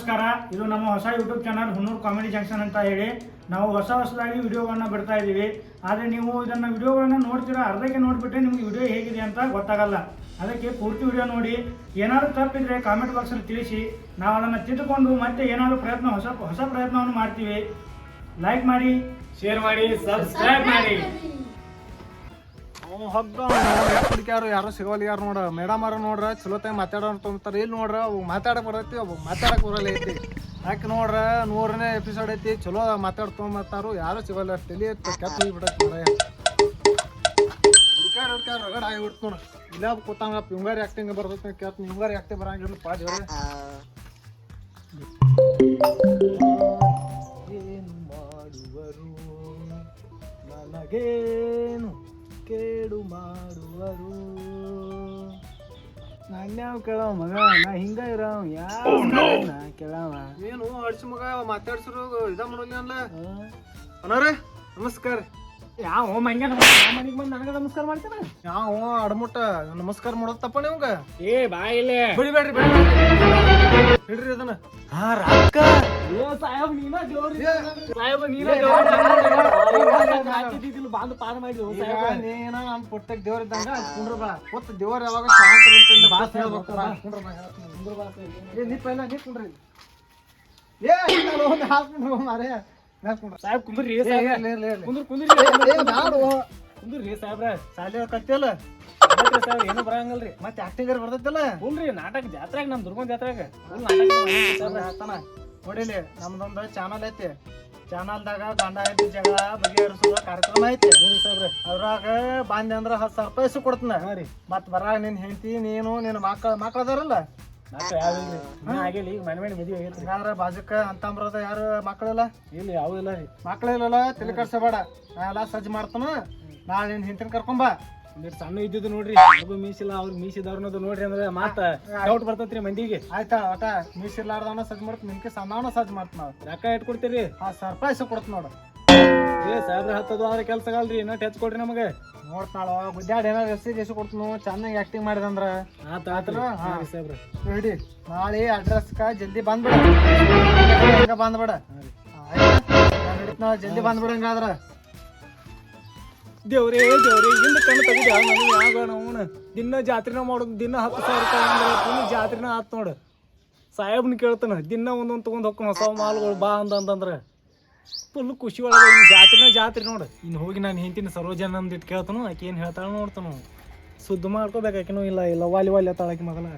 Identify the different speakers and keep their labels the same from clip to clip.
Speaker 1: ನಮಸ್ಕಾರ. ಇದು ನಮ್ಮ ಹೊಸ YouTube channel Hunnur comedy junction ಅಂತ ಹೇಳಿ ನಾವು ಹೊಸದಾಗಿ ವಿಡಿಯೋಗಳನ್ನ ಬಿಡ್ತಾ ಇದ್ದೀವಿ. ಆದರೆ ನೀವು ಇದನ್ನು ವಿಡಿಯೋಗಳನ್ನ ನೋಡ್ತೀರಾ, ಅರ್ಧಕ್ಕೆ ನೋಡಿಬಿಟ್ರೆ ನಿಮ್ಗೆ ವಿಡಿಯೋ ಹೇಗಿದೆ ಅಂತ ಗೊತ್ತಾಗಲ್ಲ. ಅದಕ್ಕೆ ಪೂರ್ತಿ ವಿಡಿಯೋ ನೋಡಿ, ಏನಾದರೂ ತಪ್ಪಿದ್ರೆ ಕಾಮೆಂಟ್ ಬಾಕ್ಸಲ್ಲಿ ತಿಳಿಸಿ, ನಾವು ಅದನ್ನು ತಿದ್ದುಕೊಂಡು ಮತ್ತೆ ಏನಾದರೂ ಹೊಸ ಪ್ರಯತ್ನವನ್ನು ಮಾಡ್ತೀವಿ. ಲೈಕ್ ಮಾಡಿ, ಶೇರ್ ಮಾಡಿ, ಸಬ್ಸ್ಕ್ರೈಬ್ ಮಾಡಿ.
Speaker 2: ಹುಡುಕ್ಯಾರು ಯಾರು ಸಿಗೋಲ್ಲ ಯಾರು ನೋಡ್ರ ಮೇಡಮ್ ಅವ್ರ ನೋಡ್ರ ಚಲೋತಾಗಿ ಮಾತಾಡೋರು ತೊಗೊಂತಾರೆ. ಇಲ್ಲಿ ನೋಡ್ರ ಮಾತಾಡಕ್ ಬರೈತಿ, ಒಬ್ಬ ಮಾತಾಡಕ್ ಬರಲ್ಲ ಐತಿ. ಯಾಕೆ ನೋಡ್ರ 100ನೇ ಎಪಿಸೋಡ್ ಐತಿ, ಚಲೋ ಮಾತಾಡ್ ತೊಗೊಂಬರ್ತಾರು, ಯಾರು ಸಿಗೋಲ್ಲ. ತಲೆ ಕೆಟ್ಟ ಹೋಗ್ಬಿಡತ್ತೆ ಹುಡುಕ್ಯಾರ ರಗಡ ಆಗಿಬಿಡ್ತು ನೋಡ. ಇಲ್ಲ ಕೂತಂಗ ಪಿಂಗಾರಿ ಆಕ್ಟಿಂಗ್ ಬರ್ತೈತಿ, ಕೆಟ್ಟ ಹಿಂಗಾರಿ ಆಕ್ಟಿಂಗ್ ಬರಂಗಿಲ್ಲ ಪಾ ಜೋರೆ. ಏನು ಮಾಡುವರು ನನಗೇನು ಕೇಡು ಮಾಡುವರು, ನಾನ್ಯಾವ ಕೇಳವ ಮಗ, ನಾ ಹಿಂಗ ಇರವ ಯಾವ ಕೇಳವ. ಏನು ಅಡ್ಸಿ ಮಗ ಮಾತಾಡ್ಸಿರು ಇದ ಮಾಡೋಲ್ಲ ಅಲ್ಲ. ಅಣ್ಣವ್ರೆ ನಮಸ್ಕಾರ.
Speaker 1: ಯಾವ ಮಂಗ್ಯ ಮನೆಗೆ ಬಂದು ನನಗೆ ನಮಸ್ಕಾರ ಮಾಡ್ತೇನೆ.
Speaker 2: ಯಾವ ಅಡಮುಟ್ಟ ನಮಸ್ಕಾರ ಮಾಡೋದಪ್ಪ ನಿಮ್ಗ.
Speaker 1: ಏ ಬಾಯಿಲೆ
Speaker 2: ಬಿಡಿಬೇಡ್ರಿ ಹಿಡ್ರಿ ಅದನ್ನ. ಹಾ ರಾಕ
Speaker 1: ಸಾಹೇಬ್ ನೀನ ಜೋರಿ, ಸಾಹೇಬ ನೀನ ಬಾಂಧ ಪಾರ ಮಾಡಿದ್ರು.
Speaker 2: ನೀನ ನಮ್ ಪುಟ್ಟಕ್ ದೇವ್ರ ಇದ್ದಂಗ ಕುಂಡ್ರ ಬಾ. ಒತ್ತ ದೇವ್ರ ಯಾವಾಗ ಶಾಂತ ಬಾಸ್ ಹೇಳ್ಬೇಕು. ನೀ ಪೈಲ ನೀ ಕುಂಡ್ರಿ. ಏ ಹಾಕ್ಬಿಡ್ರು ಮಾರೇ.
Speaker 1: ಸಾಹೇಬ್ ಕುಂದ್ರಿ, ಕುಂದ್ರಿ ಸಾಹೇಬ್ರ.
Speaker 2: ಶಾಲೆ ಕತ್ತಿಯಲ್ಲ
Speaker 1: ಸಾಹೇಬ್ ಏನು ಬರಂಗಲ್ರಿ.
Speaker 2: ಮತ್ತೆ ಆಕ್ಟಿಂಗರ್ ಬರ್ತೈತಲ್ಲ.
Speaker 1: ಹುನ್ರಿ ನಾಟಕ ಜಾತ್ರೆಗ, ನಮ್ ದುರ್ಗನ್ ಜಾತ್ರೆಗ
Speaker 2: ನೋಡಿಲಿ ನಮ್ದೊಂದು ಚಾನಲ್ ಐತಿ. ಚಾನಲ್ದಾಗ ಗಂಡ ಹೆಂಡತಿ ಜಗಳ ಬಗೆಹರಿಸುವ ಕಾರ್ಯಕ್ರಮ ಐತಿ ಸಾಹೇಬ್ರೆ. ಅದ್ರಾಗ ಬಂದೆ ಅಂದ್ರ 10,000 ರೂಪಾಯಿ ಕೊಡ್ತನ. ಮತ್ ಬರಾಗ ನಿನ್ ಹೆಂಡತಿ ನೀನು ನಿನ್ನ ಮಕ್ಳ ಅದಾರಲ್ಲ.
Speaker 1: ಆಗಿಲ್ಲ, ಈಗ ಮನೆ ಮನೆ ಮದುವೆ ಆಗೈತಿ.
Speaker 2: ಹಿಂಗಾದ್ರ ಬಾಜುಕ ಅಂತಂಬ್ರದ ಯಾರು ಮಕ್ಳಿಲ್ಲ?
Speaker 1: ಇಲ್ಲ ಯಾವ ಇಲ್ಲ ರೀ.
Speaker 2: ಮಕ್ಳಿಲ್ಲಲ್ಲ, ತಲೆ ಕಡ್ಸಬೇಡ. ನಾ ಎಲ್ಲಾ ಸಜ್ಜು ಮಾಡ್ತಾನ. ನಾಳೆ ನಿನ್ ಹಿಂತಿನ ಕರ್ಕೊಂಬ.
Speaker 1: ಸಣ್ಣ ಇದ್ದಿದ್ದು ನೋಡ್ರಿ, ಅದು ಮೀಸಿಲ್ಲ, ಅವ್ರಿಗೆ ಮೀಸಿದವ್ರನ್ನದು ನೋಡ್ರಿ ಅಂದ್ರೆ ಮಾತ ಡೌಟ್ ಬರ್ತೈತ್ರಿ ಮಂದಿಗೆ.
Speaker 2: ಆಯ್ತಾ ಒಟ ಮೀಸಿರ್ಲಾರ್ದವನ ಸಜ್ಜು ಮಾಡ್ತ, ನಿನ್ಕೆ ಸಣ್ಣವನ ಸಜ್ಜು ಮಾಡ್ತ. ನಾವ್
Speaker 1: ರೊಕ್ಕ ಇಟ್ ಕೊಡ್ತೀರಿ?
Speaker 2: 10,000 ರೂಪಾಯಿ ಕೊಡ್ತ ನೋಡು.
Speaker 1: ಏ ಸಾಹೇಬ್ರ ಹತ್ತದು ಆದ್ರೆ ಕೆಲ್ಸ ಆಗಲ್ರಿ, ಇನ್ನೊಟ್ಟು ಹೆಚ್ಚು ಕೊಡ್ರಿ ನಮಗೆ.
Speaker 2: ನೋಡ್ತಾಳ ಗುದ್ದಾಡಿ ಏನಾದ್ರು ಎಸಿ ಕೊಡ್ತು ಚೆನ್ನಾಗಿ ಆಕ್ಟಿಂಗ್ ಮಾಡಿದಂದ್ರ
Speaker 1: ಸಾಹೇಬ್ರ.
Speaker 2: ರೆಡಿ ನಾಳೆ ಅಡ್ರೆಸ್ಕ ಜಲ್ದಿ ಬಂದ್ಬಿಡ. ಬಂದ್ಬಿಡ ಜಲ್ದಿ ಬಂದ್ಬಿಡ. ಹಂಗಾದ್ರ
Speaker 1: ದೇವ್ರೇ ಹಿಂದ ಕಣ್ಣು ತೆಗಿದ ನನಗೆ ಆಗೋಣ. ಅವನು ದಿನ ಜಾತ್ರೆನ ಮಾಡೋದು, ದಿನ 10,000 ರೂಪಾಯಿ ಜಾತ್ರೆನ ಆತ್ ನೋಡು. ಸಾಹೇಬ್ನ ಕೇಳ್ತಾನ, ದಿನ ಒಂದೊಂದು ತೊಗೊಂಡ್ ಹೋಗ್ತಾನ ಹೊಸ ಮಾಲ್ಗಳು ಬಾ ಅಂತಂದ್ರೆ ಫುಲ್ ಖುಷಿ ಒಳಗೆ. ಜಾತ್ರೆ ನೋಡು. ಇನ್ನು ಹೋಗಿ ನಾನು ಹೆಂತಿನ ಸರೋಜನ ಅಂದಿಟ್ಟು ಕೇಳ್ತಾನು, ಆಕೆ ಏನು ಹೇಳ್ತಾಳ ನೋಡ್ತಾನು. ಸುದ್ದ ಮಾಡ್ಕೋಬೇಕು ಆಕಿನೂ. ಇಲ್ಲ ವಾಲಿ ಅತ್ತಾಳಕಿ ಮಗನ.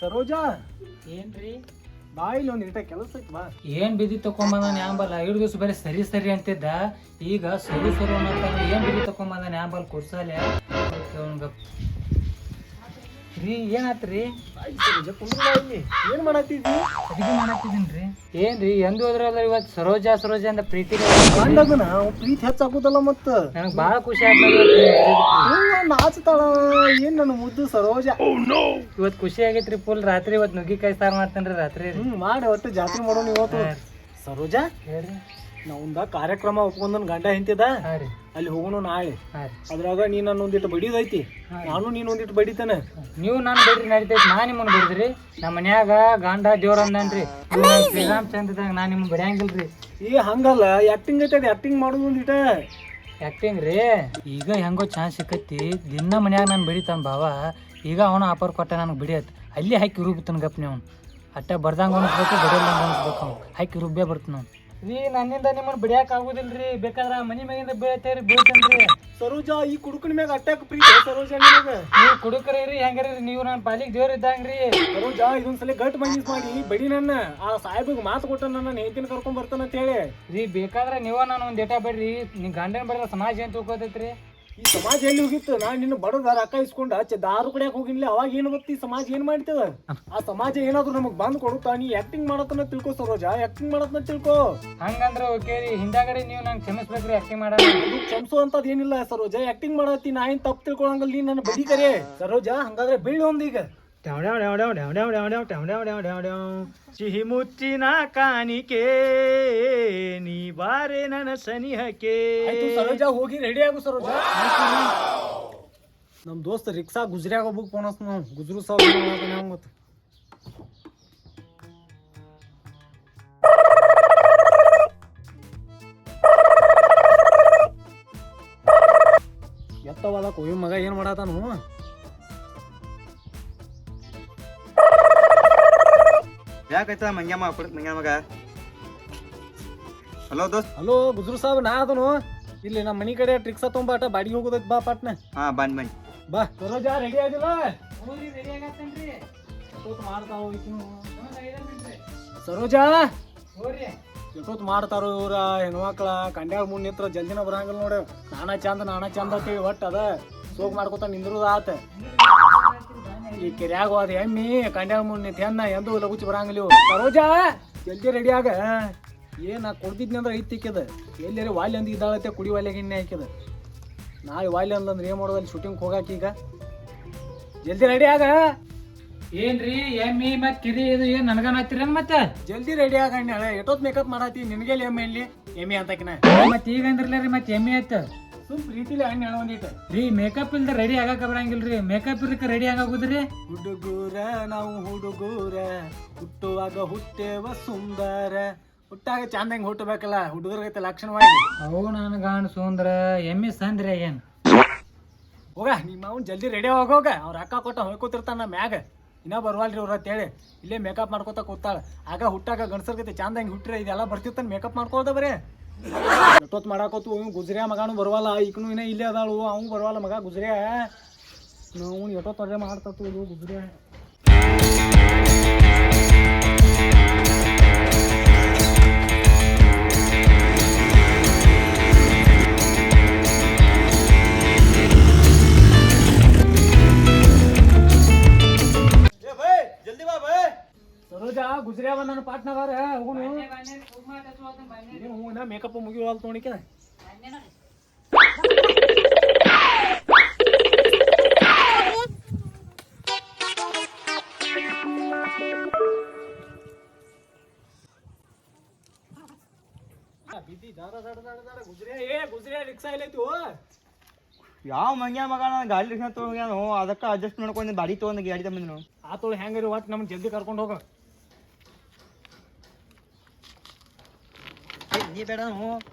Speaker 1: ಸರೋಜಾ
Speaker 3: ಏನ್ರಿ
Speaker 1: ಬಾ, ಇಲ್ಲಿ ಒಂದು ಇಟ್ಟ ಕೆಲಸ ಐತಿ ಬಾ.
Speaker 3: ಏನ್ ಬಿದ್ದಿ ತಕೊಂಬಂದ ನ್ಯಾಂಬಲ್ಲ. 2 ದಿವಸ ಬರೀ ಸರಿ ಅಂತಿದ್ದ, ಈಗ ಸರು ಅನ್ನತ್ತ. ಏನ್ ಬಿದ್ದಿ ತಕೊಂಬಂದ ನ್ಯಾಂಬಲ್ ಕೊಡ್ಸಲ್ಲ ರೀ. ಏನಾತ್ರಿ?
Speaker 1: ಏನ್ ಮಾಡತ್ತಿದ್ವಿ?
Speaker 3: ಅಡಿಗೆ ಮಾಡತ್ತಿದ್ದೀನ್ರಿ. ಏನ್ರಿ ಎಂದ ಹೋದ್ರಲ್ಲ ಇವತ್ತು ಸರೋಜಾ ಅಂತ ಪ್ರೀತಿ
Speaker 1: ಪ್ರೀತಿ ಹೆಚ್ಚಾಗುದಲ್ಲ. ಮತ್ತ
Speaker 3: ನನಗ್ ಬಾಳ ಖುಷಿ ಆಯ್ತು.
Speaker 1: ನಾಚತಾಳ ಏನ್ ನನ್ನ ಮುದ್ದು ಸರೋಜಾ.
Speaker 3: ಇವತ್ ಖುಷಿ ಆಗೈತ್ರಿ ಫುಲ್. ರಾತ್ರಿ ಇವತ್ತು ನುಗ್ಗಿಕಾಯಿ ಸಾರು ಮಾಡ್ತೇನ್ರಿ ರಾತ್ರಿ.
Speaker 1: ಮಾಡಿ ಒಟ್ಟು ಜಾತ್ರೆ ಮಾಡೋಣ ಇವತ್ತು. ಸರೋಜಾ
Speaker 3: ಹೇಳ್ರಿ,
Speaker 1: ನಾವೊಂದ ಕಾರ್ಯಕ್ರಮ ಒಪ್ಕೊಂಡ್ ಗಂಡ ಹಿಂತಿದ, ಅಲ್ಲಿ ಹೋಗೋಣ ನಾಳೆ. ಅದ್ರಾಗ ನೀನ್ ನನ್ನ ಒಂದಿಟ್ಟು ಬಡಿದೈತಿ, ನಾನು ನೀನ್ ಒಂದಿಟ್ಟು ಬಡಿತಾನೆ.
Speaker 3: ನೀವು ನಾನು ಬಿಡ್ರಿ ನಡಿತೈತಿ. ನಾ ನಿಮ್ಮನ್ನ ಬಿಡಿದ್ರಿ. ನಮ್ಮ ಮನ್ಯಾಗ ಗಂಡ ದೇವ್ರ ಅಂದನ್ರಿ. ಶ್ರೀರಾಮ್ ಚಂದ್ರದಾಗ ನಾ ನಿಮ್ಗೆ ಬಡಿಯಂಗಿಲ್ರಿ.
Speaker 1: ಈಗ ಹಂಗಲ್ಲ, ಆಕ್ಟಿಂಗ್ ಐತೆ, ಆಕ್ಟಿಂಗ್ ಮಾಡೋದು ಒಂದಿಟ.
Speaker 3: ಆಕ್ಟಿಂಗ್ ರೀ. ಈಗ ಹೆಂಗೋ ಚಾನ್ಸ್ ಸಿಕ್ಕೈತಿ. ದಿನ ಮನ್ಯಾಗ ನಾನು ಬಿಡಿತಾನ ಭಾವ. ಈಗ ಅವನ ಆಫರ್ ಕೊಟ್ಟ ನನಗೆ ಬಿಡಿಯತ್. ಅಲ್ಲಿ ಹಾಕಿ ರುಬ್ತಾನ ಗಪ್ನಿ. ಅವ್ನು ಅಟ್ಟ ಬರ್ದಂಗ ಅನಿಸ್ಬೇಕು, ಬಡಿಯಲ್ದಂಗ ಅನಿಸ್ಬೇಕು. ಅವ್ನು ಹಾಕಿ ರುಬ್ಬೇ ಬರ್ತಾನ. ರೀ ನನ್ನಿಂದ ನಿಮ್ಮನ್ನ ಬಿಡಿಯಾಕ ಆಗುದಿಲ್ರಿ. ಬೇಕಾದ್ರ ಮನಿ ಮ್ಯಾಗಿಂದ ಬೀಳ್ತೇವ್ರಿ, ಬೀಳ್ತೇನ್ರಿ.
Speaker 1: ಸರೋಜಾ ಈ ಕುಡುಕನ ಮ್ಯಾಗ ಅಟ್ಟಾಕ ಪ್ರೀತಿ ಸರೋಜಾ ನಿನಗ.
Speaker 3: ನೀವು ಕುಡುಕ್ರಿ ಹೆಂಗ್ರಿ? ನೀವು ನನ್ನ ಪಾಲಿಗೆ ದೇವ್ರ ಇದ್ದಂಗ್ರಿ.
Speaker 1: ಸರೋಜಾ ಇದೊಂದ್ಸಲ ಗಟ್ ಮನಸ್ ಮಾಡಿ ಬಡಿ ನನ್ನ. ಆ ಸಾಹೇಬಿಗೆ ಮಾತು ಕೊಟ್ಟ ನನ್ನ ಹೆಂಡತಿನ ಕರ್ಕೊಂಡ್ ಬರ್ತಾನ ಅಂತ ಹೇಳಿ.
Speaker 3: ರೀ ಬೇಕಾದ್ರೆ ನೀವ ನಾನು ಒಂದ್ ಡೇಟಾ ಬೇಡ್ರಿ. ನಿಮ್ ಗಂಡನ ಬರಲ್ಲ ಸಮಾಜ ಏನ್ ತಿಳ್ಕೊತೈತ್ರಿ?
Speaker 1: ಈ ಸಮಾಜ ಎಲ್ಲಿ ಹೋಗಿತ್ತು? ನಾನ್ ನಿನ್ನ ಬಡದ ರೊಕ್ಕ ಇಸ್ಕೊಂಡ ದಾರು ಕುಡಿಯಾಕ ಹೋಗಿನ್ಲಿ. ಅವಾಗ ಏನ್ ಗೊತ್ತಿ ಈ ಸಮಾಜ ಏನ್ ಮಾಡ್ತದ? ಆ ಸಮಾಜ ಏನಾದ್ರು ನಮಗ್ ಬಂದ್ ಕೊಡುತ್ತಾ? ನೀ ಆಕ್ಟಿಂಗ್ ಮಾಡತ್ತನ್ನ ತಿಳ್ಕೊ ಸರೋಜಾ, ಆಕ್ಟಿಂಗ್ ಮಾಡತ್ನ ತಿಳ್ಕೊ.
Speaker 3: ಹಂಗಂದ್ರ ಓಕೆ ರೀ. ಹಿಂದಾಗಡೆ ನೀವು ನಂಗೆ ಕ್ಷಮಿಸ್ಬೇಕ್ರಿ ಆಕ್ಟಿಂಗ್ ಮಾಡೋದು.
Speaker 1: ಕ್ಷಮಿಸೋ ಅಂತದ್ ಏನಿಲ್ಲ ಸರೋಜಾ. ಆಕ್ಟಿಂಗ್ ಮಾಡತ್ತಿ, ನಾ ಏನ್ ತಪ್ಪು ತಿಳ್ಕೊಳಂಗಲ್ಲ. ನೀನ್ ನನ್ನ ಬಡಿ ಕರೆ ಸರೋಜಾ. ಹಂಗಾದ್ರೆ ಬೀಳಿ ಒಂದೀಗ. ಸಿಹಿ ಮುಚ್ಚಿನ ಕಾಣಿಕೆ ನೀ ಬಾರೆ ನನ್ನ ಸನಿಹಕ್ಕೆ. ಸರೋಜಾ ಹೋಗಿ ರೆಡಿ ಆಗು ಸರೋಜಾ.
Speaker 2: ನಮ್ಮ ದೋಸ್ತ ರಿಕ್ಷಾ ಗುಜ್ರಿಯಾಗ ಒಬ್ಬಗೆ ಫೋನ್ ಹಚ್ಚ ನಾವು ಗುಜ್ರು ಸಾವು ಮತ್ತು ಎತ್ತವಾದ ಕೊಯ್ಯ ಮಗ ಏನು ಮಾಡತ್ತಾನು
Speaker 4: ಯಾಕಾಯ್ತ ಮಂಗ್ಯಮ್ಮ ಮಗ ಹಲೋ ದೋಸ್ತ್.
Speaker 2: ಹಲೋ ಗುಜ್ರು ಸಾಬ್ ನಾ ಅದನು ಇಲ್ಲಿ ನಮ್ಮ ಮನಿ ಕಡೆ ರಿಕ್ಷಾ ತೊಗೊಂಬಾಟ ಬಾಡಿಗೆ ಹೋಗೋದೈತಿ ಬಾ ಪಟ್ನ
Speaker 4: ಹಾ ಬನ್ನಿ
Speaker 2: ಬಾ ಸರೋಜ ರೆಡಿ ಆಗಿಲ್ಲ
Speaker 3: ರೆಡಿ ಆಗತ್ತೇನ್ರಿ
Speaker 2: ಮಾಡ್ತಾವ ಸರೋಜಾ
Speaker 3: ನೋಡ್ರಿ
Speaker 2: ಎಷ್ಟೊತ್ತು ಮಾಡ್ತಾರೋ ಇವ್ರ ಹೆಣ್ಮಕ್ಳ ಕಂಡ್ಯಾಗ ಮುಂದೆ ನಿಂತ್ರ ಜಲ್ದಿನ ಬರಂಗಿಲ್ಲ ನೋಡಿ ನಾನಾ ಚಂದ ಅಂತೇಳಿ ಒಟ್ಟು ಅದ ಸೋಗ್ ಮಾಡ್ಕೊತ ನಿಂದ್ರದ ಆತ ಈ ಕೆರ್ಯಾಗ ಹೋದ ಎಮ್ಮಿ ಕಂಡ್ಯಾಗ ಮುಂದೆ ನಿಂತ ಹೆಣ್ಣ ಎಂದು ಲಗುಚಿ ಬರಂಗಿಲ್ಲ ಇವು ಸರೋಜಾ ಜಲ್ದಿ ರೆಡಿ ಆಗ ಏನ್ ಕೊಡ್ತಿದ್ನಿ ಅಂದ್ರೆ ಐತಿಕ್ಕದ ಎಲ್ಲಾರಿ ವಾಲ್ಯ ಅಂದ್ ಇದ್ದಾಳತ್ತೆ ಕುಡಿ ವಾಲ್ಯಾಗ ಎಣ್ಣೆ ಹಾಕಿದ ನಾಳೆ ವಾಲ್ಯ ಅಂದಂದ್ರೆ ಏನ್ ಮಾಡೋದಲ್ಲಿ ಶೂಟಿಂಗ್ ಹೋಗಾಕ ಈಗ ಜಲ್ದಿ ರೆಡಿ ಆಗ
Speaker 3: ಏನ್ರಿ ಎಮ್ಮಿ ಮತ್ ಕಿರಿ ಇದು ಏನ್ ನನಗನ ಹತ್ತಿರೇನ್ ಮತ್ತೆ
Speaker 2: ಜಲ್ದಿ ರೆಡಿ ಆಗಣ್ಣ ಎಷ್ಟೊತ್ ಮೇಕಪ್ ಮಾಡಾತಿ ನಿನಗೆ ಎಮ್ಮೆ ಅಂತಕಿನ
Speaker 3: ಮತ್ ಈಗ ಅಂದ್ರಲ್ಲ ಮತ್ ಎಮ್ಮಿ ಆಯ್ತ
Speaker 2: ಸುಮ್ ಪ್ರೀತಿಲಿ ಹಣ್ಣು ಹೇಳೊಂದಿಟ್ಟು
Speaker 3: ರೀ ಮೇಕಪ್ ಇಲ್ದ ರೆಡಿ ಆಗಾಕ ಬರಂಗಿಲ್ರಿ ಮೇಕಪ್ ಇರ್ಲಿಕ್ಕೆ ರೆಡಿ ಆಗೋದ್ರಿ
Speaker 2: ಹುಡುಗೂರ ನಾವು ಹುಡುಗೂರ ಹುಟ್ಟುವಾಗ ಹುಟ್ಟೇವ ಸುಂದರ ಹುಟ್ಟಾಗ ಚಂದಂಗ್ ಹುಟ್ಟಬೇಕಲ್ಲ ಹುಡುಗರಿಗೆ ಲಕ್ಷಣವಾಗಿ
Speaker 3: ಅವು ನನ್ಗಾಣ ಸುಂದ್ರ ಎಮ್ಮಿ ಸಂದ್ರಿ ಏನ್
Speaker 2: ಹೋಗ ನಿಮ್ಮ ಅವ್ನು ಜಲ್ದಿ ರೆಡಿ ಹೋಗೋಗ ಅವ್ರ ಅಕ್ಕ ಕೊಟ್ಟ ಹೊಯ್ಕೋತಿರ್ತಾನ ಮ್ಯಾಗ ಇನ್ನ ಬರ್ವಾಲ್ರಿ ಅವ್ರ ಅಂತೇಳಿ ಇಲ್ಲೇ ಮೇಕಪ್ ಮಾಡ್ಕೋತ ಕೂತಾಳ ಆಗ ಹುಟ್ಟಾಗ ಗಂಡಸರ್ಗೈತೆ ಚಂದಂಗ್ ಹುಟ್ಟ್ರೆ ಇದೆಲ್ಲ ಬರ್ತಿರ್ತಾನೆ ಮೇಕಪ್ ಮಾಡ್ಕೊಳ್ದ ಬರೇ ಎಷ್ಟೊತ್ತು ಮಾಡಾಕೋತು ಇವ್ ಗುಜ್ರಿಯ ಮಗಾನು ಬರವಲ್ಲ ಈಕನು ಇನ್ನ ಇಲ್ಲೇ ಅದಾಳು ಅವ್ನು ಬರವಲ್ಲ ಮಗ ಗುಜ್ರಿಯ ನಾವು ಎಷ್ಟೊತ್ತು ಮಾಡ್ತತ್ತು ಇದು ಗುಜ್ರಿಯ ಸರೋಜಾ ಗುಜ್ರಿಯ ನನ್ನ ಪಾಟ್ನಾಗಾರ ಹೋಗುನು ಏನು ಮೇಕಪ್ ಮುಗಿವಲ್ ತೊಣಿಕೆ ಗುಜ್ರಿಯ ರಿಕ್ಷಾ ಎಲ್ಲೈತಿ
Speaker 4: ಯಾವ ಮಂಗ್ಯ ಮಗ ನಾನು ಗಾಡಿ ರಿಕ್ಷಾ ತೊಗೊಂಡ್ಯಾನು ಅದಕ್ಕೆ ಅಡ್ಜಸ್ಟ್ ಮಾಡ್ಕೊಂಡು ಬಾಡಿ ತೊಗೊಂಡು ಗಾಡಿ ತಗೊಂಡು
Speaker 2: ಆತೋಳು ಹೆಂಗರಿ ಒಟ್ಟು ನಮ್ಗೆ ಜಲ್ದಿ ಕರ್ಕೊಂಡು ಹೋಗ
Speaker 4: ನೀ ಬೇಡ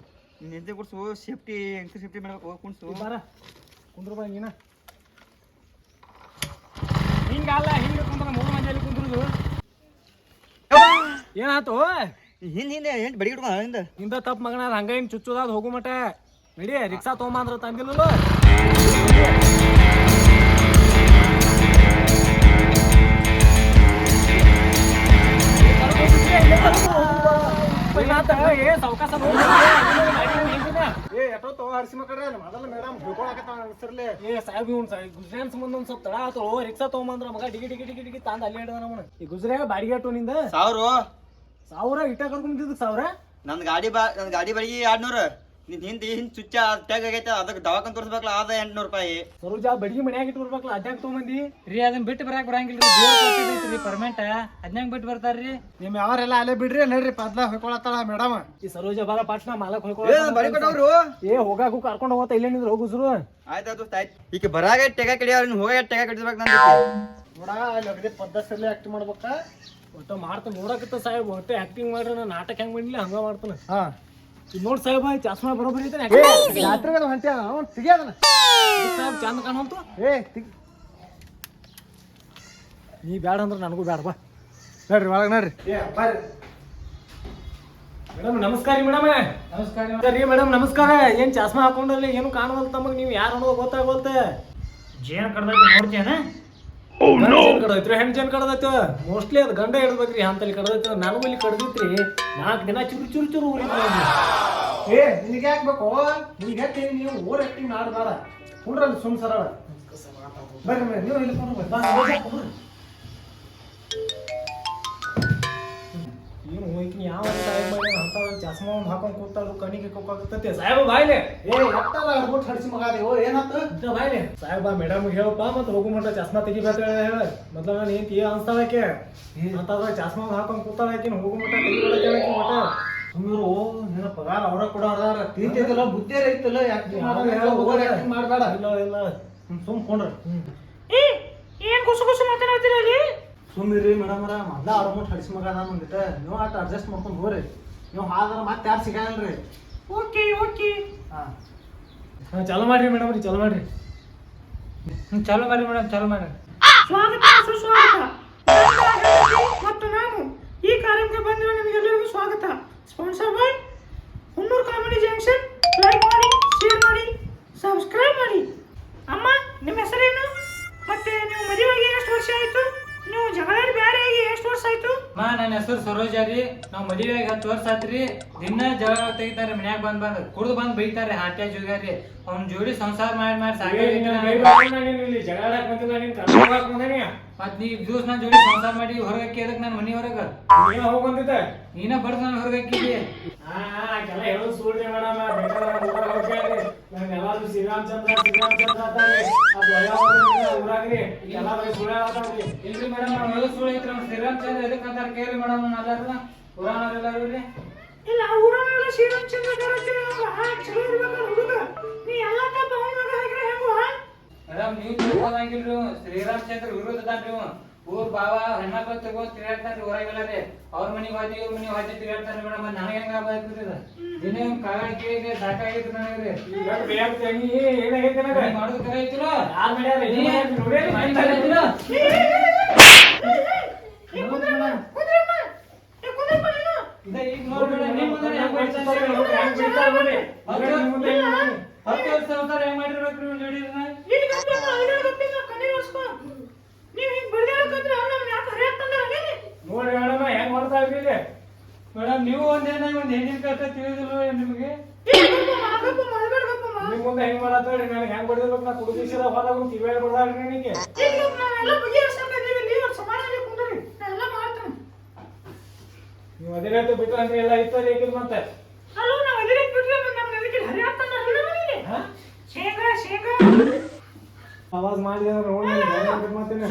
Speaker 4: ನಿದ್ದೆ ಕುಡ್ಸು ಸೇಫ್ಟಿ ಎಂತ ಸೇಫ್ಟಿ ಮಾಡ್ಬೇಕು ಕುಣ್ಸು
Speaker 2: ಬಾರ ಕುಂದ್ರು ಬಾ ನೀನ ಹಿಂಗಲ್ಲ ಹಿಂಗೆ ಕುಂದ್ರ ಮೂರು ಮಂದಿಯಲ್ಲಿ ಕುಂದ್ರುದು ಏನಾಯ್ತು
Speaker 4: ಹಿಂದೆ ಎಂಟು ಬಡಿ ಹಿಡ್ಕೊಂಡು ಹಿಂದೆ
Speaker 2: ಹಿಂದ ತಪ್ಪ ಮಗನ ಹಂಗ ಹಿಂಗೆ ಚುಚ್ಚುದಾದ ಹೋಗು ಮಟ ನಡಿ ರಿಕ್ಷಾ ತೊಗೊಂಬಂದ್ರ ತಂದಿಲ್ಲ ರಿಕ್ಷಾ ತಗೊಂಬಂದ್ರ ಮಗ ಡಿಗಿ ಡಿಗಿ ಡಿಗಿ ಡಿಗಿ ತಂದ ಅಲ್ಲಿ ಹಿಡಿದ ನಮ್ಮನ ಈ ಗುಜ್ರಿಯಾಗ ಬಾಡಿಗೆ ಆಟೋ ನಿಂದ ಸಾವಿರ ಇಟ್ಟ ಕರ್ಕೊಂಡಿದ್ದ ಸಾವಿರ
Speaker 4: ನನ್ನ ಗಾಡಿ ಬಾಡಿಗೆ 200 ಹಿಂದೆ ಚುಚ್ಚ ಟ್ಯಾಗ್ ಆಗೈತೆ ಅದಕ್ಕೆ ದವಾಖಾನೆ ತೋರಿಸ್ಬೇಕಲ್ಲ ಅದ 800 ರೂಪಾಯಿ
Speaker 2: ಸರೋಜಾ ಬಡಿಗೆ ಮನ್ಯಾಗ ಇಟ್ಟು ಬರ್ಬೇಕಲ್ಲ ಅದ್ಯಾಗ ತೊಗೊಂಬಂದಿ
Speaker 3: ರೀ ಅದನ್ನ ಬಿಟ್ಟು ಬರಾಕ್ ಬರಂಗಿಲ್ರಿ ಪರ್ಮೆಂಟ್ ಅದ್ನಾಗ ಬಿಟ್ಟು ಬರ್ತಾರ್ರಿ
Speaker 2: ನಿಮ್ ಯಾವಾರೆಲ್ಲ ಅಲ್ಲೇ ಬಿಡ್ರಿ ನೋಡ್ರಿ ಪದ್ಲ ಹೊಯ್ಕೊಳತ್ತಾಳ ಮೇಡಮ್ ಈ ಸರೋಜಾ ಬಾರ ಪಾಟ್ನ ಮಾಲಕ್
Speaker 4: ಬಡಿ ಕೊಟ್ಟವ್ರು
Speaker 2: ಏ ಹೋಗಾಕು ಕರ್ಕೊಂಡು ಹೋಗ್ತಾ ಇಲ್ಲೇ ನಿಂದ್ರು ಹೋಗುಸ್ರು
Speaker 4: ಆಯ್ತು ದೋಸ್ತ ಆಯ್ತು ಈಗ ಬರಾಗ ಟೆಗ ಕಡಿಯವ್ರ ಹೋಗ ಟೆಗ ಕಡಿಸ್ಬೇಕು ನಾನು
Speaker 2: ನೋಡ ಅಲ್ಲಿ ಪದ್ಧತಿ ಆಕ್ಟ್ ಮಾಡ್ಬೇಕ ಒಟ್ಟು ಮಾಡ್ತಾನೆ ನೋಡಕತ್ತ ಸಾಹೇಬ್ ಒಟ್ಟು ಆಕ್ಟಿಂಗ್ ಮಾಡ್ರಿ ನಾನು ನಾಟಕ ಹೆಂಗ್ ಮಾಡಿಲ್ಲ ಹಂಗ ಮಾಡ್ತಾನೆ ಹಾ ನೋಡ್ ಸಾಹೇಬ ಚಸ್ಮಾ ಬರೋಬ್ಬರಿ ಐತೆ ರಾತ್ರಿ ಹೊಂಟ್ಯಾ ತೆಗಿಯೋದನ ಸಾಹೇಬ್ ಚಂದ ಕಾಣಂತು ನೀ ಬ್ಯಾಡ ಅಂದ್ರೆ ನನಗೂ ಬ್ಯಾಡ ಬಾ ನೋಡ್ರಿ ಒಳಗೆ ನೋಡ್ರಿ ಮೇಡಮ್ ನಮಸ್ಕಾರ ರೀ ಮೇಡಮ್
Speaker 3: ನಮಸ್ಕಾರ
Speaker 2: ರೀ ಮೇಡಮ್ ನಮಸ್ಕಾರ ಏನ್ ಚಸ್ಮಾ ಹಾಕೊಂಡ್ರಲ್ಲಿ ಏನು ಕಾಣವಲ್ಲ ತಮಗೆ ನೀವು ಯಾರು ಅನ್ನೋದು ಗೊತ್ತಾಗೋಲ್ತ
Speaker 1: ಜೇನ್ ಕಡ್ದೈತಿ ನೋಡ್ತೇನ
Speaker 2: ಕಡದೈತ್ರಿ ಹೆಣ್ ಜನ ಕಡದೈತ ಮೋಸ್ಟ್ಲಿ ಅದು ಗಂಡ ಹಿಡ್ಬೇಕ್ರಿ ಅಂತಲ್ಲಿ ಕಡದೈತ ನನಗೂ ಇಲ್ಲಿ ಕಡ್ದೈತ್ರಿ 4 ದಿನ ಚುರು ಊರಿದ್ರಿ ಏ ನಿನಗೆ ಹಾಕ್ಬೇಕು ನಿನಗೆ ಹೇಳ್ತೀನಿ ನೀವು ಓವರ್ ಆಕ್ಟಿಂಗ್ ಮಾಡಬಾರ ಕುಂಡ್ರಲ್ಲಿ ಸುಮ್ ಸರಳ ಬರ್ರಿ ನೀವು ಇಲ್ಲಿ ಕುಂಡ್ರು ಏನು ಹೋಯ್ತೀನಿ ಯಾವ ಸಾಹೇಬ್ ಮಾಡಿ ಅಂತ ಚಸ್ಮಾ ಒಂದು ಹಾಕೊಂಡು ಕೂತಾಳು ಕಣಿಗೆ ಕೊಕ್ಕಾಗತ್ತೆ ಸಾಹೇಬ ಬಾಯ್ಲೆ ಏ ಎತ್ತಲ್ಲ ಅಡ್ಬಿಟ್ಟು ಹಡಿಸಿ ಮಗ ಅದೇವೋ ಏನಾಯ್ತು ಬಾಯ್ಲೆ ಸಾಹೇಬ ಮೇಡಮ್ ಹೇಳಪ್ಪ ಮತ್ತೆ ಹೋಗು ಮಟ್ಟ ಚಸ್ಮಾ ತೆಗಿಬೇಕು ಹೇಳ ಮೊದಲ ನಾನು ಏನ್ ಅನ್ಸ್ತಾಳಕ್ಕೆ ಅಂತಂದ್ರೆ ಚಸ್ಮಾ ಹಾಕೊಂಡು ಕೂತಾಳಾಕಿನ ಹೋಗು ಮಟ್ಟ ತೆಗಿಬೇಕ ಮಟ್ಟ ಸುಮ್ಮರು ನಿನ್ನ ಪಗಾರ ಅವ್ರ ಕೂಡ ಅದಾರ ತಿಂತಿದ್ದಿಲ್ಲ ಬುದ್ಧಿ ರೈತಲ್ಲ ಯಾಕೆ ಮಾಡಬೇಡ ಇಲ್ಲ ಇಲ್ಲ ಸುಮ್ಕೊಂಡ್ರಿ
Speaker 1: ಏನ್ ಕುಸು ಕುಸು ಮಾತಾಡ್ತೀರ ಅಲ್ಲಿ?
Speaker 2: ಸುಮ್ಮಿರಿ ಮೇಡಮ್ ಮೊದ್ಲ ಆರಾಮ ಹಡಿಸಿ ಮಗ ನಾನು ಒಂದಿಟ್ಟ ನೀವು ಆಟ ಅಡ್ಜಸ್ಟ್ ಮಾಡ್ಕೊಂಡು ಹೋಗ್ರಿ ನೀವು ಹಾದ್ರ ಮತ್ತೆ ಯಾರು ಸಿಗಲ್ರಿ.
Speaker 1: Okay okay.
Speaker 2: ಹಾಂ ಚಾಲು ಮಾಡ್ರಿ ಮೇಡಮ್ ರೀ ಚಾಲು ಮಾಡ್ರಿ.
Speaker 3: ಚಾಲು ಮಾಡಿ ಮೇಡಮ್, ಚಾಲು ಮಾಡಿ.
Speaker 1: ಸ್ವಾಗತ ಸುಸ್ವಾಗತ. ಮತ್ತು ನಾನು ಈ ಕಾರ್ಯಕ್ರಮಕ್ಕೆ ಬಂದಿರೋ ನಿಮಗೆಲ್ಲರಿಗೂ ಸ್ವಾಗತ. Sponsor by Hunnur comedy junction. Like ಮಾಡಿ, ಶೇರ್ ಮಾಡಿ, ಸಬ್ಸ್ಕ್ರೈಬ್ ಮಾಡಿ. ಅಮ್ಮ ನಿಮ್ಮ ಹೆಸರೇನು? ಮತ್ತೆ ನೀವು ಮದುವೆಯಾಗಿ ಎಷ್ಟು ವರ್ಷ ಆಯ್ತು? ನೀವು ಜಗಳಾಡಿ ಬ್ಯಾರೆ ಆಗಿ ಎಷ್ಟು ವರ್ಷ ಆಯ್ತು?
Speaker 3: ನನ್ನ ಹೆಸರು ಸರೋಜ ರೀ. ನಾವು ಮದುವೆಯಾಗಿ 10 ವರ್ಷ ಆತ್ರಿ. ದಿನ ಜಗಳ ತೆಗಿತಾರೆ, ಮನ್ಯಾಗ ಬಂದ್ ಕುಡ್ದು ಬಂದ್ ಬೈತಾರೆ, ಹಾಟ್ಯಾ ಜೋಗ್ಯಾರಿ. ಅವ್ನ ಜೋಡಿ ಸಂಸಾರ ಮಾಡಿ ಸಾಕಾಗೈತಿ.
Speaker 2: ಜಗಳಾಡಕ್ ಬಂದಿಲ್ಲ ನೀನ್ ಕರ್ಕೊಂಡ್ ಬಂದೇನಿ.
Speaker 3: ಮತ್ ನೀ ದಿವಸ ನನ್ ಜೋಡಿ ಸಂಸಾರ ಮಾಡಿ ಹೊರಗಕ್ಕಿ ಅದಕ್ಕೆ ನನ್ನ ಮನಿ ಹೊರಗ
Speaker 2: ನೀನ ಹೋಗಿ ಬಂದಿದ್ದೆ.
Speaker 3: ನೀನ ಬಡ್ದು ನಾನು ಹೊರಗಕ್ಕಿದಿ.
Speaker 2: ಕೆಲ ಹೇಳೋದು ಸುಳ್ರಿ ಮೇಡಮ್. ಎಲ್ಲಾರು ಶ್ರೀರಾಮಚಂದ್ರ ಅಂತಾರಿ. ಅದು ಊರಾಗ್ರಿ ಎಲ್ಲಾರು ಸುಳ್ಳು ಹೇಳ್ತಾವ್ರಿ.
Speaker 3: ಇಲ್ರಿ ಮೇಡಮ್, ನಾವು ಹೇಳೋ ಸುಳ್ಳು ಐತ್ರಿ. ನಮ್ಮ ಶ್ರೀರಾಮಚಂದ್ರ ಎದಕ್ಕೆ ಅಂತಾರ ಕೇಳಿ ಮೇಡಮ್. ಎಲ್ಲಾರು ಪುರಾಣರೆಲ್ಲಾರು ರೀ.
Speaker 1: ಇಲ್ಲ ಊರನ್ನೆಲ್ಲ ಶ್ರೀರಾಮಚಂದ್ರ ಚಲೋ ಇರ್ಬೇಕಲ್ಲ ಹುಡುಗ. ನೀ ಎಲ್ಲ ತಪ್ಪ ಅವನ ಮಗ ಹಾಕಿದ್ರೆ ಹೆಂಗೋ?
Speaker 3: ಮೇಡಮ್ ನೀವು ತಿಳ್ಕೊಳಂಗಿಲ್ರಿ. ಶ್ರೀರಾಮಚಂದ್ರ ವಿರೋಧ ಅದಾನ್ರಿ. ಊರ್ ಬಾವ ಹೆಣ್ಮಕ್ಳು ತಗೊಂಡ್ ತಿರ್ಗಾಡ್ತಾನ್ರಿ ಊರಾಗೆಲ್ಲ ರೀ. ಅವ್ರ ಮನಿಗೆ ಹೋಗಿ ಇವ್ರ ಮನಿಗೆ ಹೋಗಿ ತಿರ್ಗಾಡ್ತಾನ್ರಿ ಮೇಡಮ್. ನನಗೆ ಹೆಂಗ ಆಗ್ಬಿಡ್ರಿ ದಿನ ಕಾಳ ಕೇಳಿಗೆ ಸಾಕಾಗಿತ್ತು ನನಗ್ರಿ.
Speaker 2: ಏನಾಗೈತೆ
Speaker 3: ಮಾಡೋದು ಕರೆ ಐತಿಲ್ಲ.
Speaker 2: ಯಾರ್ ಮಾಡ್ಯಾರ?
Speaker 3: ಈಗ ನೋಡ್ಬೇಡ, ನಿಮ್ ಮುಂದೆ ಹೆಂಗ್ ಬೈತಾನ್ರಿ? 10 ವರ್ಷ ಸಂಸಾರ ಹೆಂಗ್ ಮಾಡಿರ್ಬೇಕ್ರಿ ನೀವು ಜೋಡಿ?
Speaker 2: ನೋಡ್ರಿ ಮೇಡಮ್ ಹೆಂಗ್ ಮಾಡ್ತಾ ಇದ್ರಿ.
Speaker 3: ಮೇಡಮ್ ನೀವು ಒಂದೇನ ಒಂದ್ ಹೆಣ್ಣಿನ ಕಷ್ಟ ತಿಳಿದಿಲ್ವ ನಿಮ್ಗೆ?
Speaker 2: ನಿಮ್ ಮುಂದೆ ಹೆಂಗ್ ಮಾಡತ್ತೇಳಿ ನನಗೆ ಹೆಂಗ್ ಬಡಿದಿರ್ಬೇಕು. ನಾ ಕುಡಿದಿರ ಹೋದಾಗ ಕಿವಿಯಾಗ ಬಡ್ದಾಡ್ರಿ ನನಗೆ. ನೀವು ಅದೇ ರೀತಿ ಬಿಟ್ಟು ಅಂದ್ರೆ ಎಲ್ಲ ಇರ್ತದೆ ಹೇಗಿದ್ ಮತ್ತೆ. ಆವಾಜ್ ಮಾಡಿದೆ ನೋಡಿ ಮಾಡ್ತೇನೆ.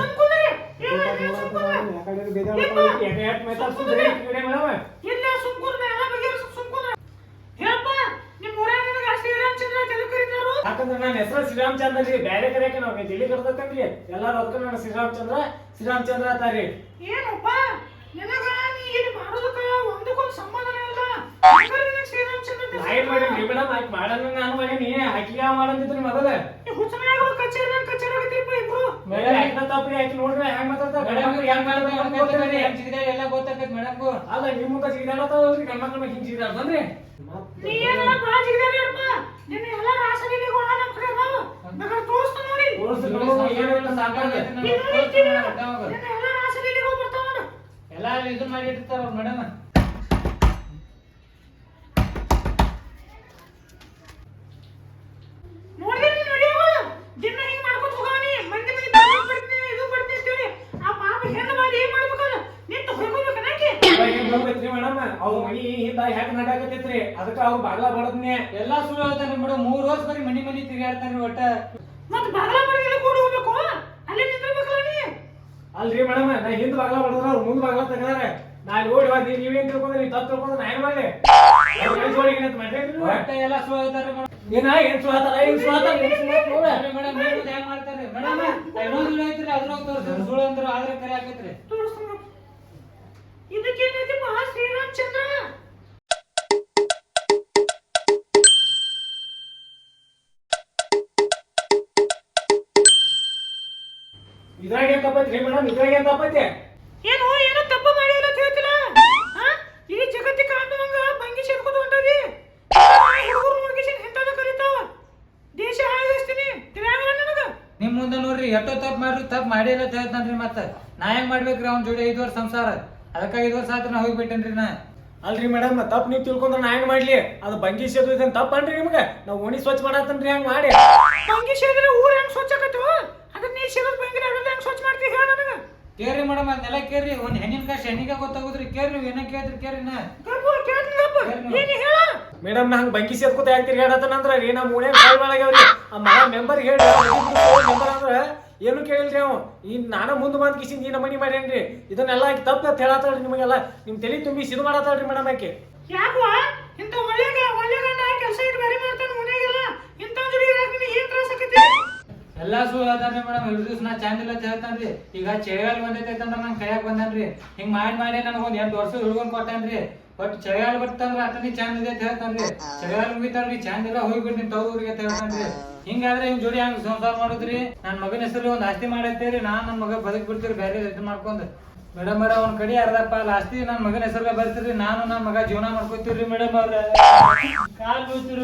Speaker 2: ಯಾಕಂದ್ರೆ ನನ್ನ ಹೆಸರು ಶ್ರೀರಾಮಚಂದ್ರ ರೀ. ಬ್ಯಾರೆ ಕರೆಯಕ್ಕೆ ನಾವು ಜಲ್ಲಿ ಕರ್ತಕ್ಕಂದ್ರಿ ಎಲ್ಲಾರು ಅದಕ್ಕೆ ನನ್ನ ಶ್ರೀರಾಮಚಂದ್ರ ಅಂತಾರ್ರಿ.
Speaker 1: ಏನಪ್ಪ ನಿನಗ ನೀ ಇಲ್ಲಿ ಮಾಡೋದಕ್ಕ ಒಂದಕ್ಕೊಂದು ಸಂಬಂಧನೇ ಇಲ್ಲ.
Speaker 2: ಆಯ್ತು ಮಾಡೀನಿ ಮೇಡಮ್. ಆಯ್ತು ಮಾಡಲ್ಲ ನಾನು ಮಾಡೀನಿ. ಆಕಿಗೆ ಮಾಡಂತಿದ್ರಿ ಮೊದಲ ತಪ್ಪ್ರಿ. ಆಯ್ತು ನೋಡ್ರಿ ಹೆಂಗ್ ಮಾತಾಡ್ತಾರ
Speaker 3: ಎಲ್ಲ ಗೊತ್ತಾಗತ್ ಮೇಡಮ್.
Speaker 2: ಅಲ್ಲ ನಿಮ್ ಮುಂದೆ ಸಿಗಿದಾಡತಾವ್ರಿ ಗಂಡ್ಮಕ್ಳ ಹಿಂಗ್ ಸಿಗಿದಾಡ ಬಂದ್ರಿ.
Speaker 3: ಎಲ್ಲ ಇದು ಮಾಡಿ ಇರ್ತಾರ ಮೇಡಮ್.
Speaker 2: ಮೇಡಮ್ ಅವ್ರ ಮನಿ ಹಿಂದ ಹೆಂಗ್ ನಡಾಕತ್ತೈತ್ರಿ ಅದಕ್ಕ ಅವ್ರ ಬಾಗ್ಲ ಬಡದ್ನೆ
Speaker 3: ಎಲ್ಲಾ ಸುಳ್ಳು ಹೇಳ್ತಾನೆ ಮೇಡಮ್. 3 ವರ್ಷ ಬರೀ ಮನಿ ತಿರ್ಗಾಡ್ತಾನೆ ಒಟ್ಟ.
Speaker 2: ಅಲ್ರಿ ಮೇಡಮ್ ನಾ ಹಿಂದ್ ಬಾಗ್ಲ ಬಡದ್ರ ಅವ್ರ ಮುಂದ್ ಬಾಗ್ಲ ತೆಗದಾರ. ನಾ ಓಡಿ ಹೋಗಿ ನೀವೇನ್ ತಿಳ್ಕೊಂಡ್ರಿ ನೀವ್ ತಪ್ಪು ತಿಳ್ಕೊಂಡ್ರೆ ನಾ ಏನ್ ಮಾಡ್ಲಿ?
Speaker 3: ಒಟ್ಟ ಎಲ್ಲ ಸುಳ್ಳು ಹೇಳ್ತಾರೆ ಮೇಡಮ್.
Speaker 2: ಏನ್ ಸುಳ್ತಾರ
Speaker 3: ಮೇಡಮ್ ನೀವು ಹೆಂಗ್ ಮಾಡ್ತಾರೆ ಮೇಡಮ್? ಇನ್ನೊಂದು ಸುಳ್ಳು ಐತ್ರಿ ಅದ್ರಾಗ ತೋರಿಸ್ತಾರೆ ಸುಳ್ಳು ಅಂದ್ರೆ ಆದ್ರೆ ಕರೆ ಹಾಕೈತ್ರಿ.
Speaker 1: ಇದಕ್ಕೇನೈತಿಪ್ಪ ಶ್ರೀರಾಮಚಂದ್ರ?
Speaker 2: ಇದ್ರಾಗ ಏನ್ ತಪ್ಪೈತ್ರಿ ಮೇಡಮ್? ಇದ್ರಾಗ ಏನ್ ತಪ್ಪೈತಿ?
Speaker 1: ಏನೋ ತಪ್ಪ ಮಾಡಿ ಅಂತ ಹೇಳ್ತಿಲ್ಲ. ಈ ಜಗತ್ತಿ ಕಾಣ್ತವಂಗ ಬಂಗಿ ಸೇರ್ಕೋತ ಹೊಂಟದಿ. ಹುಡುಗರು ನೋಡ್ಕೇಶನ್ ಎಂತಾದ ಕಲಿತಾವ. ದೇಶ ಹಾಳಿಸ್ತೀನಿ ತಿಳಿಯಾಗಲ್ಲ ನಿನಗ.
Speaker 3: ನಿಮ್ ಮುಂದೆ ನೋಡ್ರಿ ಎಷ್ಟೋ ತಪ್ಪು ಮಾಡಿಲ್ಲ ಅಂತ ಹೇಳ್ತಾನ್ರಿ. ಮತ್ತ ನಾ ಹೆಂಗ್ ಮಾಡ್ಬೇಕ್ರಿ ಅವ್ನ ಜೋಡಿ 5 ವರ್ಷ ಸಂಸಾರ? ಅದಕ್ಕ 5 ವರ್ಷ ಆತ್ರ ನಾ ಹೋಗ್ಬಿಟ್ಟೇನ್ರಿ ನಾ.
Speaker 2: ಅಲ್ರಿ ಮೇಡಮ್ ತಪ್ಪು ನೀವು ತಿಳ್ಕೊಂಡ್ರೆ ನಾ ಹೆಂಗ್ ಮಾಡ್ಲಿ? ಅದು ಬಂಗಿ ಸೇದು ಇದನ್ ತಪ್ಪನ್ರಿ ನಿಮ್ಗೆ? ನಾವು ಓಣಿ ಸ್ವಚ್ಛ ಮಾಡತ್ತನ್ರಿ ಹೆಂಗ್ ಮಾಡಿ.
Speaker 1: ಬಂಗಿ ಸೇದ್ರೆ ಊರ್ ಹೆಂಗ್ ಸ್ವಚ್ಛ ಆಗತ್ತೋ ಅದನ್ನ ನೀ ಸೇದ್ ಬಂಗಿ ಅದನ್ನ ಹೆಂಗ್ ಸ್ವಚ್ಛ ಮಾಡ್ತೀವಿ ಹೇಳ ನನಗ.
Speaker 3: ಕೇಳ್ರಿ ಮೇಡಮ್ ಅದನ್ನೆಲ್ಲ ಕೇಳ್ರಿ. ಒಂದ್ ಹೆಣ್ಣಿನ ಕಷ್ಟ ಹೆಣ್ಣಿಗೆ ಗೊತ್ತಾಗುದ್ರಿ. ಕೇಳ್ರಿ ನೀವು ಏನ ಕೇಳ್ರಿ ಕೇಳ್ರಿ ನಾ
Speaker 2: ಮೇಡಮ್ ನಾ ಹಂಗ ಬಂಗಿ ಸೇದ್ಕೋತ ಯಾಕೆ ಹೇಳತ್ತನಂದ್ರ ರೀ ನಮ್ಮ ಓಣ್ಯಾಗ ಕಾಲ್ ಒಳಗ್ಯಾವ್ರಿ. ಆ ಮಗ ಮೆಂಬರ್ ಹೇಳಿ ಮೆಂಬರ್ ಅಂದ್ರ ಏನು ಕೇಳಿಲ್ರಿ ಅವ್. ಈ ನಾನ ಮುಂದ್ ಬಂದ್ ಕಿಸಿಂದ ಈ ನಮನಿ ಮಾಡೇನ್ರಿ. ಇದನ್ನೆಲ್ಲ ಆಕಿ ತಪ್ಪ ಅಂತ ಹೇಳತ್ತಾಳ್ರಿ. ನಿಮಗೆಲ್ಲ ನಿಮ್ ತಲೆ ತುಂಬಿ ಸಿದು ಮಾಡತ್ತಾಳ್ರಿ ಮೇಡಮ್ ಆಕಿ.
Speaker 1: ಯಾಕೋ ಇಂತ ಒಳ್ಳೆ ಗಂಡ ಕೆಲಸ ಇಟ್ಟು ಬೇರೆ ಮಾಡ್ತಾನೆ ಮನೆಗೆಲ್ಲ ಇಂತ ಜೋಡಿ ಏನ್ ತ್ರಾಸ ಆಕೈತಿ?
Speaker 3: ಎಲ್ಲಾ ಸುಳ್ಳು ಹೇಳ್ತಾನ್ರಿ ಮೇಡಮ್. ಇಷ್ಟು ದಿವ್ಸ ನಾ ಚಂದ ಇಲ್ಲ ಅಂತ ಹೇಳ್ತಾನ್ರಿ. ಈಗ ಚಳಿಗಾಲ ಬಂದೈತೆ ಅಂದ್ರ ನನ್ ಕೈಯಾಗ ಬಂದಾನ್ರಿ. ಹಿಂಗ್ ಮಾಡಿ ನನಗೊಂದ್ 8 ವರ್ಷ ಹುಡ್ಕೊಂಡ್ ಕೊಟ್ಟಾನ್ರಿ. ಬಟ್ ಚಳಿಗಾಲ ಬರ್ತಂದ್ರ ಅತನಿ ಚಂದ ಇದೆ ಅಂತ ಹೇಳ್ತಾನ್ರಿ. ಚಳಿಗಾಲ ಮುಗಿತಾರ್ರಿ ಚಂದ ಇಲ್ಲ ಹೋಗ್ಬಿಡ್ತೀನಿ ತವ್ರೂರಿಗೆ ಅಂತ ಹೇಳ್ತಾನ್ರಿ. ಹಿಂಗಾದ್ರೆ ಹಿಂಗ್ ಜೋಡಿ ಹಂಗ ಸಂಸಾರ ಮಾಡುದ್ರಿ. ನನ್ ಮಗನ ಹೆಸರು ಒಂದ್ ಆಸ್ತಿ ಮಾಡತ್ತೇರಿ. ನಾನ್ ನನ್ ಮಗ ಬದುಕ್ ಬಿಡ್ತೀರಿ ಬೇರೆ ಇದು ಮಾಡ್ಕೊಂಡ್. ಮೇಡಮ್ ಅವ್ರ ಒಂದ್ ಕಡೆ ಅರ್ಧಪ್ಪ ಆಸ್ತಿ ನನ್ ಮಗನ ಹೆಸರ್ಗ ಬರ್ತೀರಿ. ನಾನು ನನ್ ಮಗ ಜೀವನ ಮಾಡ್ಕೊತೀವ್ರಿ ಮೇಡಮ್ ಅವ್ರ. ಕಾಲ್ ಬೀಳ್ತೀರಿ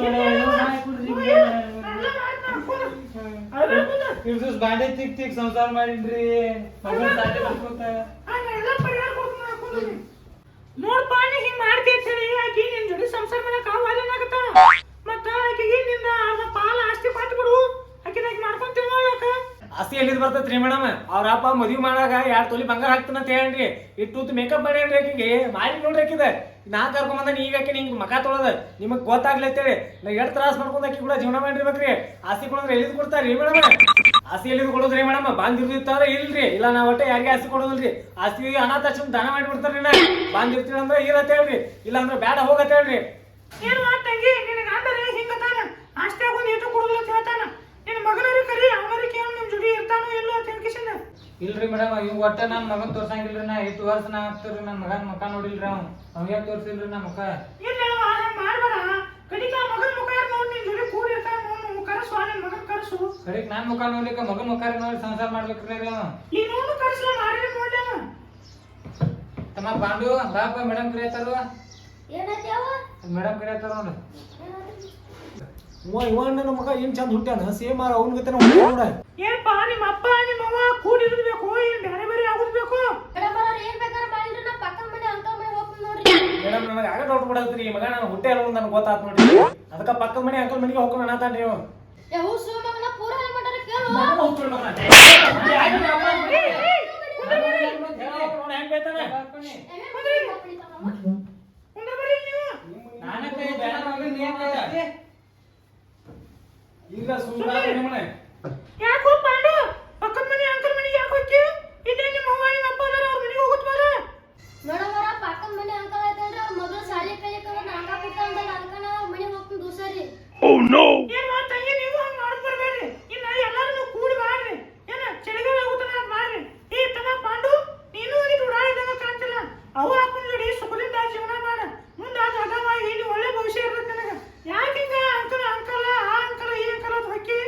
Speaker 3: ಬಾಂಡೆ ತಿಕ್ ಸಂಸಾರ ಮಾಡಿನ್ರಿ. ಮಗನ ಸಾಲಿ ಮಾಡ್ಕೊತ
Speaker 1: ನೋಡ್ಪ ನೀ ಹಿಂಗ್ ಮಾಡ್ತೀರಿ ಆಕಿ ನಿನ್ ಜೋಡಿ ಸಂಸಾರ ಮಾಡಕ್ ಆಗತ್ತ. ಮತ್ತ ಆಕಿಗೆ ನಿಂದ ಅರ್ಧ ಪಾಲ ಆಸ್ತಿ ಕೊಟ್ಟು ಬಿಡು. ಆಕಿನ ಮಾಡ್ಕೊಂತೀವಿ ನೋಡಕ.
Speaker 3: ಆಸ್ತಿ ಎಲ್ಲಿದ್ ಬರ್ತೈತ್ರಿ ಮೇಡಮ್? ಅವ್ರ ಅಪ್ಪ ಮದ್ವಿ ಮಾಡಾಗ 2 ತೊಲಿ ಬಂಗಾರ ಹಾಕ್ತಾನ ಅಂತ ಹೇಳ್ರಿ. ಇಟ್ಟು ಮೇಕಪ್ ಮಾಡ್ಯಾನ್ರಿ ಆಕಿಗೆ. ಮಾಡಿ ನೋಡ್ರಿ ಆಕಿದ. ನಾ ಕರ್ಕೊಂಡ್ ಬಂದ ಈಗ ಆಕಿ ನಿಂಗ್ ಮಕ ತೊಳದ ನಿಮಗ್ ಗೊತ್ತಾಗ್ಲತ್ತೇಳಿ ನಾ ಎಷ್ಟ್ ತ್ರಾಸ್ ಮಾಡ್ಕೊಂಡ್ ಆಕಿ ಕೂಡ ಜೀವನ ಮಾಡಿರ್ಬೇಕ್ರಿ. ಆಸ್ತಿ ಕೊಡೋದ್ರ ಎಲ್ಲಿದ್ ಕೊಡ್ತಾರ್ರಿ ಮೇಡಮ್? ಆಸ್ತಿ ಎಲ್ಲಿದ್ ಕೊಡೋದ್ರಿ ಮೇಡಮ್? ಬಂದಿರ್ತಾರ ಇಲ್ರಿ. ಇಲ್ಲ ನಾವ್ ಒಟ್ಟೆ ಯಾರಿಗೆ ಆಸ್ತಿ ಕೊಡೋದಿಲ್ರಿ. ಆಸ್ತಿ ಅನಾಥಾಶ್ರಮ ದಾನ ಮಾಡಿಬಿಡ್ತಾರ್ರಿ. ನಾ ಬಂದಿರ್ತೀವಿ ಅಂದ್ರೆ ಇರತ್ತ ಹೇಳ್ರಿ. ಇಲ್ಲ ಅಂದ್ರೆ ಬೇಡ ಹೋಗತ್ತ ಹೇಳ್ರಿ.
Speaker 1: ಏನ್ ಮಾತಂಗಿ ನಿನಗ ಅಂದ್ರೆ ಹಿಂಗತಾನ ಆಸ್ತಿ ಆಗೋದು ಏಟು ಕೊಡೋದಿಲ್ಲ ಅಂತ ಹೇಳ್ತಾನ. ನಿನ್ನ ಮಗನವ್ರಿ ಕರಿ ಅವನವ್ರಿ ಕೇಳ ನಿಮ್ ಜೋಡಿ ಇರ್ತಾನೋ ಇಲ್ಲೋ ಅಂತ ಹೇಳ್ಕಿಸಿನ.
Speaker 3: ಇಲ್ರಿ ಮೇಡಮ್ ಇವ್ ಒಟ್ಟ ನನ್ ಮಗನ್ ತೋರ್ಸಂಗಿಲ್ರಿ. ನಾ 8 ವರ್ಷ ನಾ ಆಗ್ತಾರ್ರಿ. ನನ್ ಮಗನ್ ಮುಖ ನೋಡಿಲ್ರಿ. ಅವ್ನಿಗೆ ತೋರ್ಸಿಲ್ರಿ ನಾ ಮುಖ.
Speaker 1: ಇಲ್ಲ ಮಾಡ್ಬೇಡ. ಕಡಿಕ ಮಗನ ಮುಖ ಯಾರು ನೋಡಿ ನಿನ್ ಜೋಡಿ ಕೂಡಿ ಇರ್ತಾನ. ನೋಡು ಕರೆಸು ನಿನ್ ಮಗನ್ ಕರೆಸು.
Speaker 3: ಕಡಿಕ್ ನಾನ್ ಮುಖ ನೋಡ್ಲಿಕ್ಕ ಮಗನ್ ಮುಖ ನೋಡಿ ಸಂಸಾರ ಮಾಡ್ಬೇಕ್ರಿ ಅವ.
Speaker 1: ಈ ನೋಡು ಕರೆಸು ಮಾಡಿ ನೋಡ್ಲಿ ಅವ.
Speaker 3: ತಮ್ಮ ಪಾಂಡು ಬಾಪ ಮೇಡಮ್ ಕರಿಯತ್ತಾರ. ಮೇಡಮ್ ಕರಿಯತ್ತಾರ ನೋಡ್ರಿ.
Speaker 2: ಇವಣ್ಣ ಮಗ ಏನ್ ಚಂದ ಹುಟ್ಟ್ಯಾನ. ಸೇಮ್ ಅವ್ನ ಗತೆ ನೋಡ.
Speaker 1: ಏನಪ್ಪ ನಿಮ್ಮ ಅಪ್ಪ ನಿಮ್ಮ ಅವ್ವ ಕೂಡಿ ಇರ್ಬೇಕು ಏನ್ ಬೇರೆ ಬೇರೆ ಆಗೋದ್ ಬೇಕು?
Speaker 3: ಮೇಡಮ್ ನನಗೆ ಆಗ ಡೌಟ್ ಬಿಡತ್ರಿ. ಈ ಮಗ ನಾನು ಹುಟ್ಟೆ ಅಲ್ಲ ನನಗೆ ಗೊತ್ತಾತ್ ನೋಡ್ರಿ. ಅದಕ್ಕ ಪಕ್ಕದ ಮನೆ ಅಂಕಲ್ ಮನೆಗೆ ಹೋಗ್ಕೊಂಡು ಅನ್ನತಾನ್ರಿ ಅವ. ಈಗ ಸುಮ್ಮನೆ
Speaker 1: ಯಾಕೋ ಪಾಂಡು ಪಕ್ಕದ ಮನೆ ಅಂಕಲ್ ಮನೆಗೆ ಯಾಕೆ ಹೋಗ್ತಿ? ಇಲ್ಲೇ ನಿಮ್ಮ ಅವ್ವ ನಿಮ್ಮ ಅಪ್ಪ ಅದಾರ ಅವ್ರ ಮನೆಗೆ ಹೋಗುತ್ತ ಬಾರ.
Speaker 5: ಮೇಡಮ್ ಅವರ ಪಕ್ಕದ ಮನೆ ಅಂಕಲ್ ಐತಲ್ರಿ ಅವ್ರ ಮಗಳು ಶಾಲೆ ಕಲಿಯಕ ನಾಂಗ ಬಿಟ್ಟಂದಲ್ಲ ಅದಕ್ಕ ನಾವು ಮನೆಗೆ ಹೋಗ್ತೀನಿ ದೂಸರಿ.
Speaker 1: ಏನ್ ಮಾತಂಗಿ ನೀವು ಹಂಗ ಮಾಡಕ್ ಬರ್ಬೇಡ್ರಿ. ಇನ್ನ ಎಲ್ಲಾರು ಕೂಡಿ ಮಾಡ್ರಿ. ಏನ ಚಳಿಗಾಲ ಆಗುತ್ತಾನ ಅಂತ ಮಾಡ್ರಿ. ಏ ತಮ್ಮ ಪಾಂಡು ನೀನು ಒಂದು ಉಡಾಳಿದಂಗ ಕಾಣ್ತಿಲ್ಲ. ಅವ್ವ ಅಪ್ಪನ ಜೋಡಿ ಸುಖದಿಂದ ಜೀವನ ಮಾಡ. ಮುಂದೆ ಅದು ಅಗವಾಗಿ ನೀ ಒಳ್ಳೆ ಭವಿಷ್ಯ ಇರ್ತದೆ ನನಗ. ಯಾಕಿಂಗ ಅಂಕಲ್ ಆ ಅಂಕಲ್ ಈ ಅಂಕಲ್ ಅಂತ ಹೊಕ್ಕಿ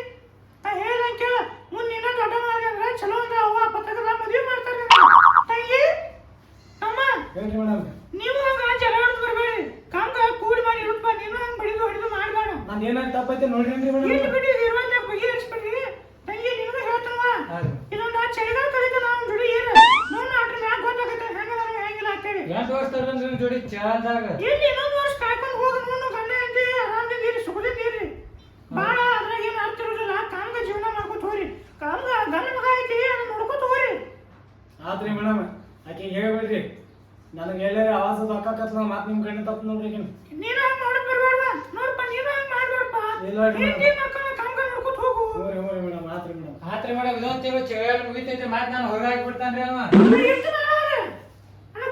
Speaker 1: ಹೇಳ್ದಂಗ ಕೇಳ. ಮುಂದೆ ನೀನ ದೊಡ್ಡ ಮಾಡಿ ಅಂದ್ರೆ ಚಲೋ ಅಂದ್ರ ಅವ್ವ ಅಪ್ಪ ತಗದ ಮದುವೆ ಮಾಡ್ತಾರೆ ತಂಗಿ. ಅಮ್ಮ
Speaker 2: ಹೇಳ್ರಿ ಮೇಡಮ್.
Speaker 1: ನೀವು ಹಂಗ ಜಗಳ ಬರ್ಬೇಡ್ರಿ. ಕಂಗ ಕೂಡಿ ಮಾಡಿ ಇರುತ್ತ. ನೀನು ಹಂಗ ಬಡಿದು ಹೊಡಿದು ಮಾಡ್ಬೇಡ.
Speaker 2: ನಾನು ಏನಾಯ್ತು ತಪ್ಪೈತೆ ನೋಡ್ರಿ ಮೇಡಮ್.
Speaker 1: ಇಟ್ಟು ಬಿಡಿ ಇರುವಂತ ಬಗೆಹರಿಸ್ಬಿಡ್ರಿ. ತಂಗಿ ನಿನಗೂ ಹೇಳ್ತಾವ ಇದೊಂದು ಚಳಿಗಾಲ ಕಲಿತ ನಾವು ಜೋಡಿ ಏನು ನೋಡ್ ಅದ್ರ ಮ್ಯಾಗ ಗೊತ್ತಾಗತ್ತೆ ಹೆಂಗದ ಹೆಂಗಿಲ್ಲ ಅಂತೇಳಿ.
Speaker 3: 8 ವರ್ಷ ತರ್ರಿ ಜೋಡಿ ಚಳದಾಗ.
Speaker 1: ಇಲ್ಲಿ ಇನ್ನೊಂದು ವರ್ಷ ಕಾಯ್ಕೊಂಡು ಹೋಗಿ ನೋಡು ಗಂಡ ಹೆಂಡತಿ ಆರಾಮದಿಂದ ಇರಿ ಸುಖದಿಂದ ಇರ್ರಿ. ಬಾಳ ಅದ್ರಾಗ ಏನು ಅರ್ಥ ಇರೋದಿಲ್ಲ. ಕಾಂಗ ಜೀವನ ಮಾಡ್ಕೊತ ಹೋಗ್ರಿ. ಕಾಂಗ ಗಂಡ ಮಗ ಐತಿ ಅದನ್ನ ನೋಡ್ಕೊತ ಹೋಗ್ರಿ.
Speaker 2: ಆದ್ರಿ ಮೇಡಮ್ ಆಕೆ ಹೇಳ್ಬೇಡ್ರಿ. ನನಗೆ ಹೇಳಿ ಆವಾಸದ ಅಕ್ಕತ್ನ ಮಾತು ನಿಮ್ಮ ಕಣ್ಣು ತಪ್ಪು ನೋಡ್ರಿ.
Speaker 1: ನೀನು ಹಂಗೆ ಮಾಡಕ್ ಬರ್ಬಾರ್ದ ನೋಡಪ್ಪ. ನೀನು ಹಂಗೆ ಮಾಡ್ಬಾರ್ದಪ್ಪ.
Speaker 2: ಇಲ್ಲ
Speaker 1: ಹೆಂಡತಿ ಮಕ್ಕಳನ್ನ ಕಾಂಗ ನೋಡ್ಕೊತ ಹೋಗು.
Speaker 2: ಹೋಗ್ರಿ ಮೇಡಮ್. ಆತ್ರಿ ಮೇಡಮ್.
Speaker 3: ಆತ್ರಿ ಮೇಡಮ್ ಇದೊಂದು ತಿಂಗಳು ಚಳಿಗಾಲ ಮುಗಿತೈತೆ ಮಾತು ನಾನು ಹೊರಗೆ ಹಾಕ್ಬಿಡ್ತಾನ್ರಿ ಅವ.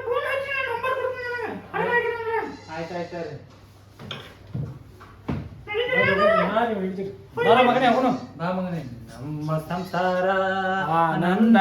Speaker 1: ಫೋನ್ ಹಚ್ಚಿ ನಂಬರ್ ಕೊಡ್ತೀನಿ ನನಗೆ. ಅಡಗಾಗಿರಂದ್ರೆ
Speaker 3: ಆಯ್ತು ಆಯ್ತು ರೀ.
Speaker 2: ಬರ ಮಗನೇ ಹೋಗೋಣ.
Speaker 3: ಬಾ ಮಗನೇ ನಮ್ಮ ಸಂಸಾರ ಆನಂದ